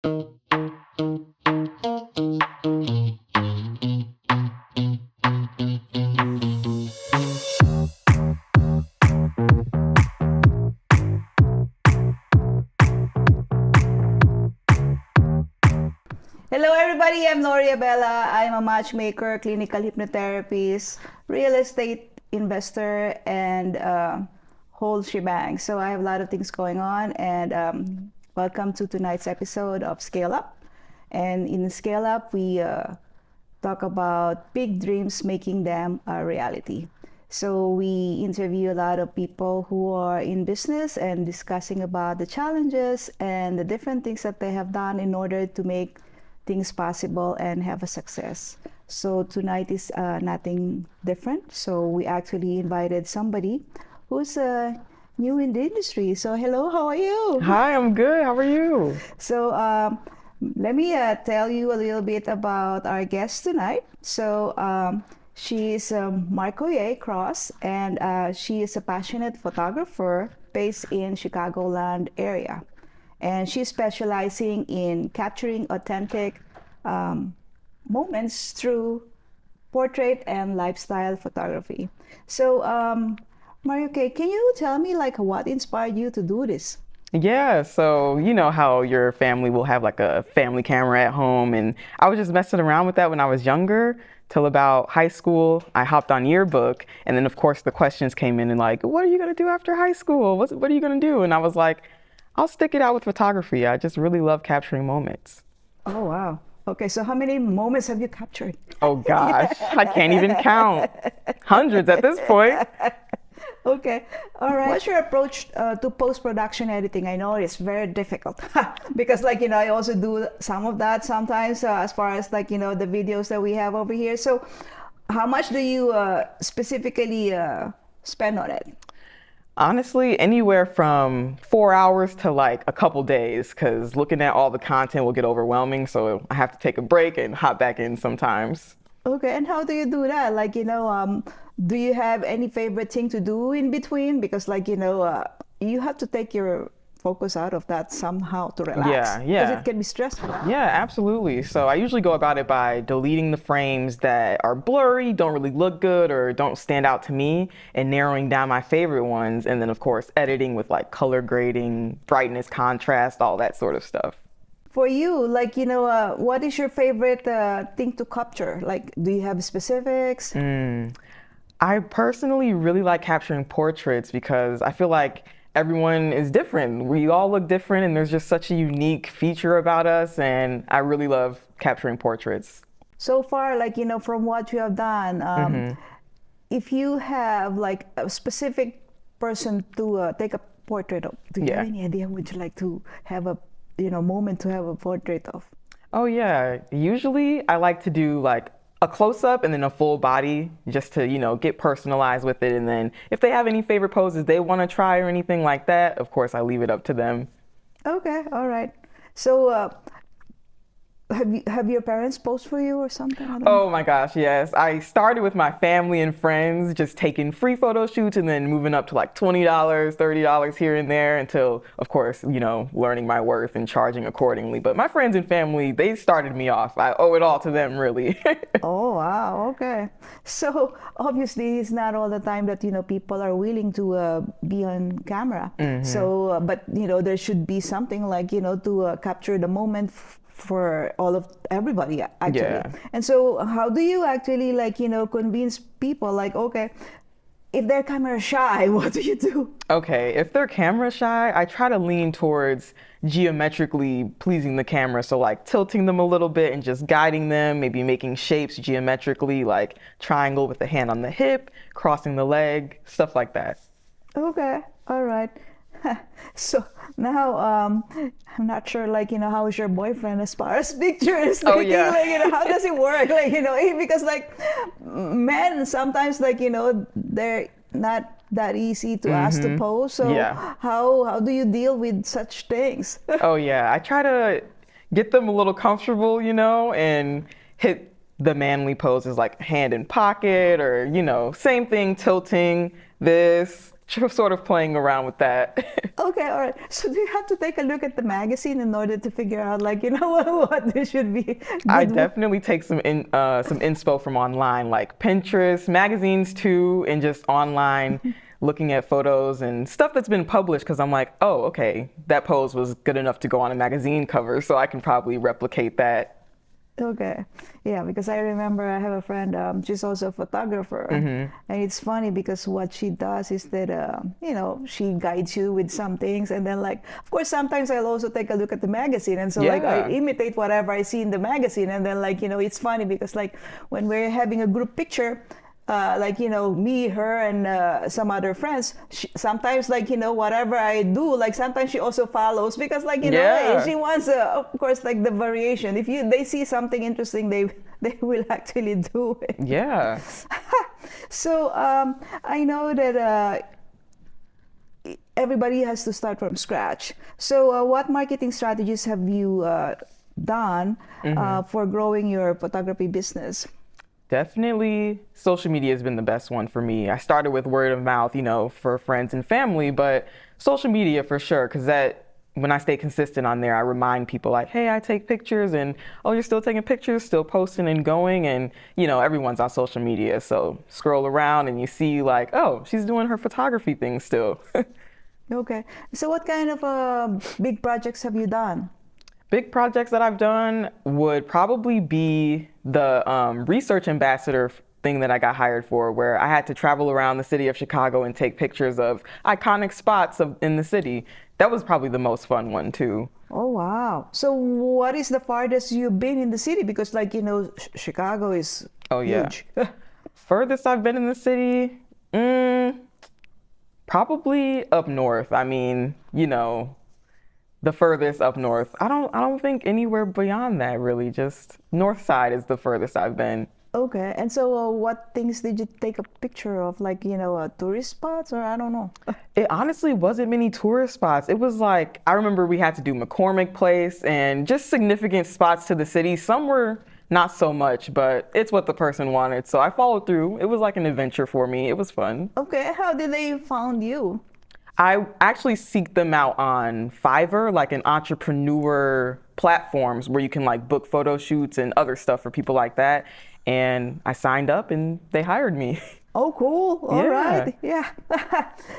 Hello everybody, I'm Lorii Abela. I'm a matchmaker, clinical hypnotherapist, real estate investor, and whole shebang. So I have a lot of things going on, and welcome to tonight's episode of Scale Up. And in Scale Up, we talk about big dreams, making them a reality. So we interview a lot of people who are in business and discussing about the challenges and the different things that they have done in order to make things possible and have a success. So tonight is nothing different. So we actually invited somebody who's new in the industry. So hello, how are you? Hi, I'm good. How are you? So let me tell you a little bit about our guest tonight. So she is Markoyae Cross, and she is a passionate photographer based in Chicagoland area. And she's specializing in capturing authentic moments through portrait and lifestyle photography. So, Markoyae, can you tell me like what inspired you to do this? Yeah, so you know how your family will have like a family camera at home, and I was just messing around with that when I was younger till about high school. I hopped on Yearbook, and then of course the questions came in and like, what are you gonna do after high school? What are you gonna do? And I was like, I'll stick it out with photography. I just really love capturing moments. Oh, wow. Okay, so how many moments have you captured? Oh gosh, I can't even count. Hundreds at this point. Okay, all right. What's your approach to post-production editing? I know it's very difficult because I also do some of that sometimes as far as the videos that we have over here. So how much do you specifically spend on it? Honestly, anywhere from 4 hours to like a couple days, because looking at all the content will get overwhelming. So I have to take a break and hop back in sometimes. Okay, and how do you do that? Do you have any favorite thing to do in between? Because you have to take your focus out of that somehow to relax. Yeah. Because it can be stressful. Yeah, absolutely. So I usually go about it by deleting the frames that are blurry, don't really look good, or don't stand out to me, and narrowing down my favorite ones. And then, of course, editing with like color grading, brightness, contrast, all that sort of stuff. For you, what is your favorite thing to capture? Like, do you have specifics? I personally really like capturing portraits because I feel like everyone is different. We all look different, and there's just such a unique feature about us, and I really love capturing portraits. So far, from what you have done, if you have like a specific person to take a portrait of, do you have any idea would you like to have a moment to have a portrait of? Oh yeah, usually I like to do like a close-up and then a full body just to, get personalized with it. And then if they have any favorite poses they want to try or anything like that, of course, I leave it up to them. Okay, all right. So have your parents posed for you or something? Oh my gosh, yes. I started with my family and friends, just taking free photo shoots and then moving up to like $20, $30 here and there until, of course, learning my worth and charging accordingly. But my friends and family, they started me off. I owe it all to them, really. Oh, wow. Okay. So obviously it's not all the time that, people are willing to be on camera. So, but, there should be something like, to capture the moment for everybody actually. Yeah. And so how do you actually convince people okay, if they're camera shy, what do you do? Okay, if they're camera shy, I try to lean towards geometrically pleasing the camera. So like tilting them a little bit and just guiding them, maybe making shapes geometrically, like triangle with the hand on the hip, crossing the leg, stuff like that. Okay, all right. So now I'm not sure how is your boyfriend as far as pictures? Oh yeah. How does it work? Because men sometimes they're not that easy to ask to pose. So how do you deal with such things? Oh yeah, I try to get them a little comfortable, and hit the manly poses like hand in pocket or, same thing, tilting this, sort of playing around with that. Okay, all right. So do you have to take a look at the magazine in order to figure out, like, what this should be I good? definitely take some inspo from online, like Pinterest, magazines too, and just online looking at photos and stuff that's been published because I'm like, oh, okay, that pose was good enough to go on a magazine cover, so I can probably replicate that. Okay. Yeah, because I remember I have a friend, she's also a photographer. And it's funny because what she does is that, she guides you with some things. And then, like, of course, sometimes I'll also take a look at the magazine. And so, like, I Yeah. imitate whatever I see in the magazine. And then, like, it's funny because, like, when we're having a group picture, me, her, and some other friends, sometimes, like, whatever I do, like, sometimes she also follows because, like, Yeah. she wants, of course, like, the variation. If they see something interesting, they will actually do it. Yeah. So I know that everybody has to start from scratch. So what marketing strategies have you done for growing your photography business? Definitely social media has been the best one for me. I started with word of mouth, for friends and family, but social media for sure, because when I stay consistent on there, I remind people like, hey, I take pictures and, oh, you're still taking pictures, still posting and going. And, everyone's on social media. So scroll around and you see like, oh, she's doing her photography thing still. Okay. So what kind of big projects have you done? Big projects that I've done would probably be the research ambassador thing that I got hired for, where I had to travel around the city of Chicago and take pictures of iconic spots in the city. That was probably the most fun one too. Oh, wow. So what is the farthest you've been in the city? Because, like, Chicago is Oh yeah. huge. Furthest I've been in the city, probably up north. I mean, the furthest up north. I don't think anywhere beyond that really. Just north side is the furthest I've been. Okay. And so what things did you take a picture of? Like, tourist spots, or I don't know. It honestly wasn't many tourist spots. It was like, I remember we had to do McCormick Place and just significant spots to the city. Some were not so much, but it's what the person wanted. So I followed through. It was like an adventure for me. It was fun. Okay. How did they found you? I actually seek them out on Fiverr, like an entrepreneur platforms where you can like book photo shoots and other stuff for people like that. And I signed up and they hired me. Oh, cool. All Yeah. right. Yeah.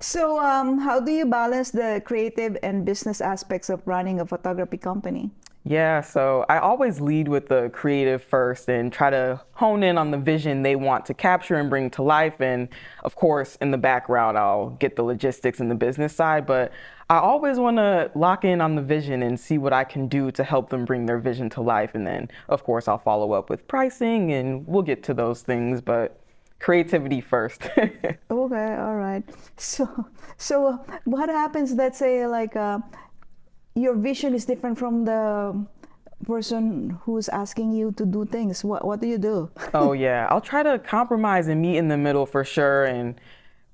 So how do you balance the creative and business aspects of running a photography company? Yeah, so I always lead with the creative first and try to hone in on the vision they want to capture and bring to life. And of course, in the background, I'll get the logistics and the business side, but I always want to lock in on the vision and see what I can do to help them bring their vision to life. And then, of course, I'll follow up with pricing and we'll get to those things, but creativity first. Okay. All right. So what happens? Let's say, like, your vision is different from the person who's asking you to do things. What do you do? Oh yeah, I'll try to compromise and meet in the middle for sure. And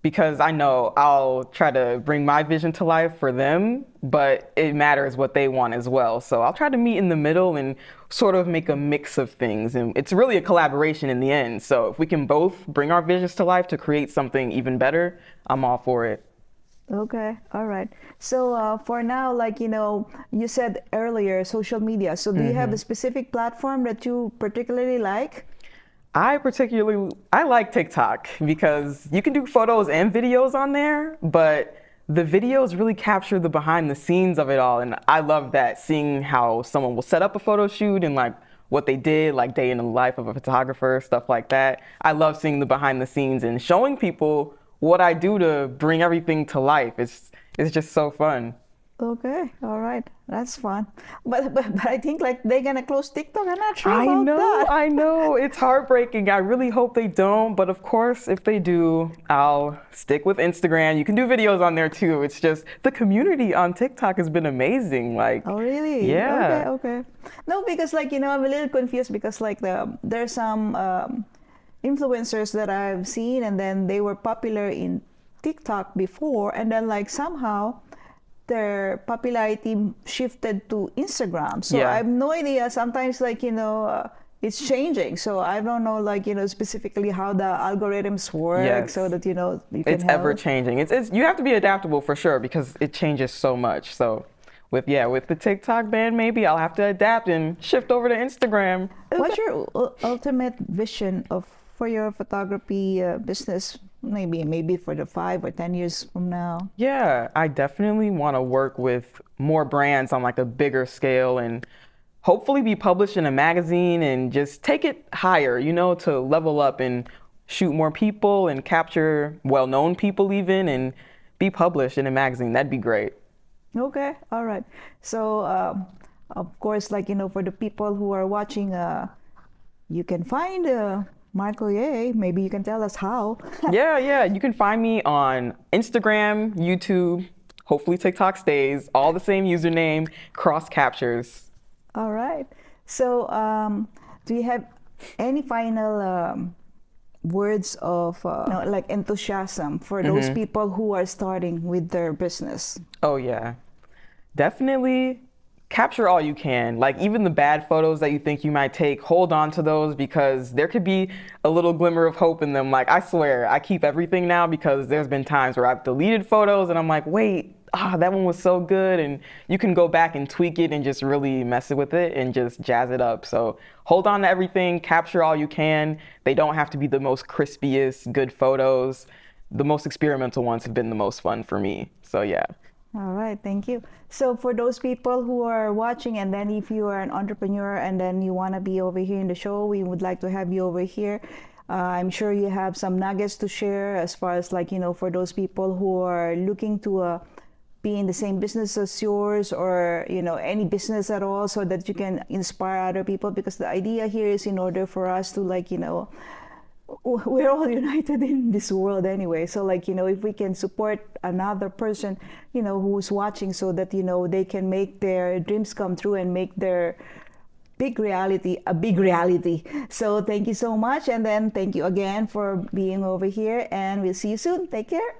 because I know I'll try to bring my vision to life for them, but it matters what they want as well. So I'll try to meet in the middle and sort of make a mix of things. And it's really a collaboration in the end. So if we can both bring our visions to life to create something even better, I'm all for it. Okay, all right. So for now, like, you said earlier, social media. So do you have a specific platform that you particularly like? I like TikTok because you can do photos and videos on there, but the videos really capture the behind the scenes of it all. And I love that, seeing how someone will set up a photo shoot and like what they did, like day in the life of a photographer, stuff like that. I love seeing the behind the scenes and showing people what I do to bring everything to life. It's just so fun. Okay, all right. That's fun. But I think, like, they're gonna close TikTok. I'm not sure about that. I know. It's heartbreaking. I really hope they don't. But of course, if they do, I'll stick with Instagram. You can do videos on there too. It's just the community on TikTok has been amazing. Like, Oh, really? yeah. Okay. No, because, like, I'm a little confused because, like, there's some influencers that I've seen, and then they were popular in TikTok before, and then, like, somehow their popularity shifted to Instagram. So Yeah. I have no idea. Sometimes, like, it's changing. So I don't know, like, specifically how the algorithms work Yes. so that, you can It's ever help. changing. It's you have to be adaptable for sure because it changes so much. So with the TikTok ban, maybe I'll have to adapt and shift over to Instagram. What's your ultimate vision for your photography business? Maybe for the 5 or 10 years from now. Yeah, I definitely want to work with more brands on like a bigger scale and hopefully be published in a magazine and just take it higher, to level up and shoot more people and capture well-known people even and be published in a magazine. That'd be great. Okay, all right. So, of course, like, for the people who are watching, you can find Markoyae. Maybe you can tell us how. Yeah. You can find me on Instagram, YouTube, hopefully TikTok stays, all the same username, cross captures. All right. So, do you have any final words of like enthusiasm for those people who are starting with their business? Oh, yeah. Definitely capture all you can. Like even the bad photos that you think you might take, hold on to those because there could be a little glimmer of hope in them. Like I swear, I keep everything now because there's been times where I've deleted photos and I'm like, wait, that one was so good. And you can go back and tweak it and just really mess it with it and just jazz it up. So hold on to everything, capture all you can. They don't have to be the most crispiest, good photos. The most experimental ones have been the most fun for me. So yeah. All right, thank you. So for those people who are watching, and then if you are an entrepreneur and then you want to be over here in the show, we would like to have you over here. I'm sure you have some nuggets to share as far as like, for those people who are looking to be in the same business as yours or, any business at all so that you can inspire other people, because the idea here is in order for us to like, we're all united in this world anyway. So like, if we can support another person, who's watching so that, they can make their dreams come true and make their big reality a big reality. So thank you so much. And then thank you again for being over here and we'll see you soon. Take care.